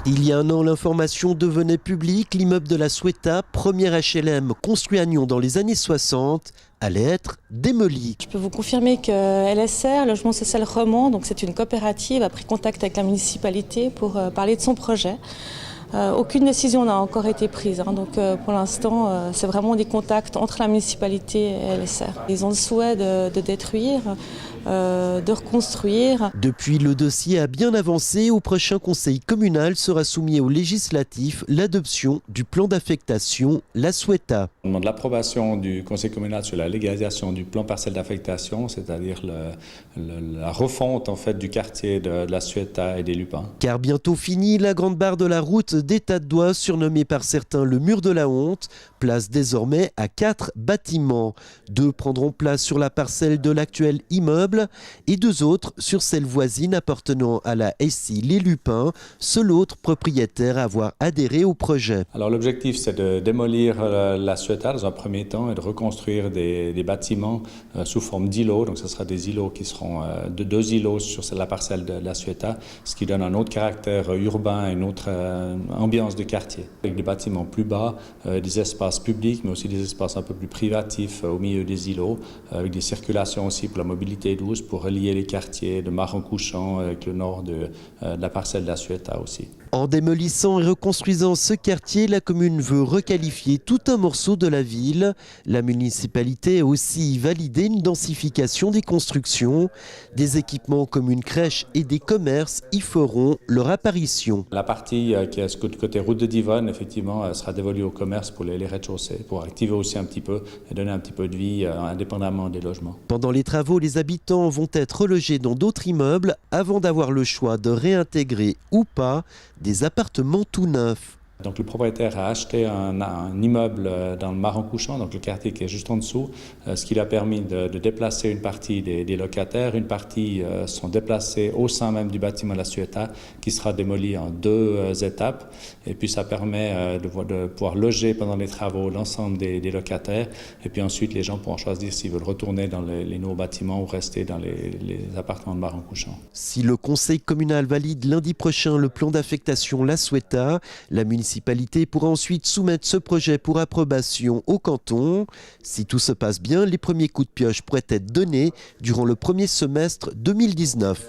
Il y a un an, l'information devenait publique. L'immeuble de la Sueta, premier HLM construit à Nyon dans les années 60, allait être démoli. Je peux vous confirmer que LSR, Logement Social Romand, donc c'est une coopérative, a pris contact avec la municipalité pour parler de son projet. Aucune décision n'a encore été prise, donc pour l'instant c'est vraiment des contacts entre la municipalité et LSR. Ils ont le souhait de détruire, de reconstruire. Depuis, le dossier a bien avancé. Au prochain conseil communal sera soumis au législatif l'adoption du plan d'affectation La Sueta. On demande l'approbation du conseil communal sur la légalisation du plan partiel d'affectation, c'est-à-dire la refonte en fait du quartier de La Sueta et des Lupins. Car bientôt fini, la grande barre de la route d'État-de-Doigt, surnommée par certains le mur de la honte, place désormais à 4 bâtiments. 2 prendront place sur la parcelle de l'actuel immeuble et 2 autres sur celle voisine appartenant à la SI Les Lupins, seul autre propriétaire à avoir adhéré au projet. Alors l'objectif c'est de démolir La Sueta dans un premier temps et de reconstruire des bâtiments sous forme d'îlots. Donc ce sera des îlots qui seront de 2 îlots sur la parcelle de La Sueta, ce qui donne un autre caractère urbain, une autre ambiance de quartier. Avec des bâtiments plus bas, des espaces publics mais aussi des espaces un peu plus privatifs au milieu des îlots, avec des circulations aussi pour la mobilité douce, pour relier les quartiers de Marencouchant avec le nord de la parcelle de La Sueta aussi. En démolissant et reconstruisant ce quartier, la commune veut requalifier tout un morceau de la ville. La municipalité a aussi validé une densification des constructions. Des équipements comme une crèche et des commerces y feront leur apparition. La partie qui est côté route de Divonne, effectivement, sera dévolue au commerce pour les rez-de-chaussée, pour activer aussi un petit peu et donner un petit peu de vie indépendamment des logements. Pendant les travaux, les habitants vont être relogés dans d'autres immeubles avant d'avoir le choix de réintégrer ou pas des appartements tout neufs. Donc le propriétaire a acheté un immeuble dans le Marencouchant, donc le quartier qui est juste en dessous, ce qui lui a permis de déplacer une partie des locataires. Une partie sont déplacés au sein même du bâtiment La Sueta, qui sera démoli en 2 étapes. Et puis ça permet de pouvoir loger pendant les travaux l'ensemble des locataires. Et puis ensuite les gens pourront choisir s'ils veulent retourner dans les nouveaux bâtiments ou rester dans les appartements de Marencouchant. Si le conseil communal valide lundi prochain le plan d'affectation La Sueta, la municipalité pourra ensuite soumettre ce projet pour approbation au canton. Si tout se passe bien, les premiers coups de pioche pourraient être donnés durant le premier semestre 2019.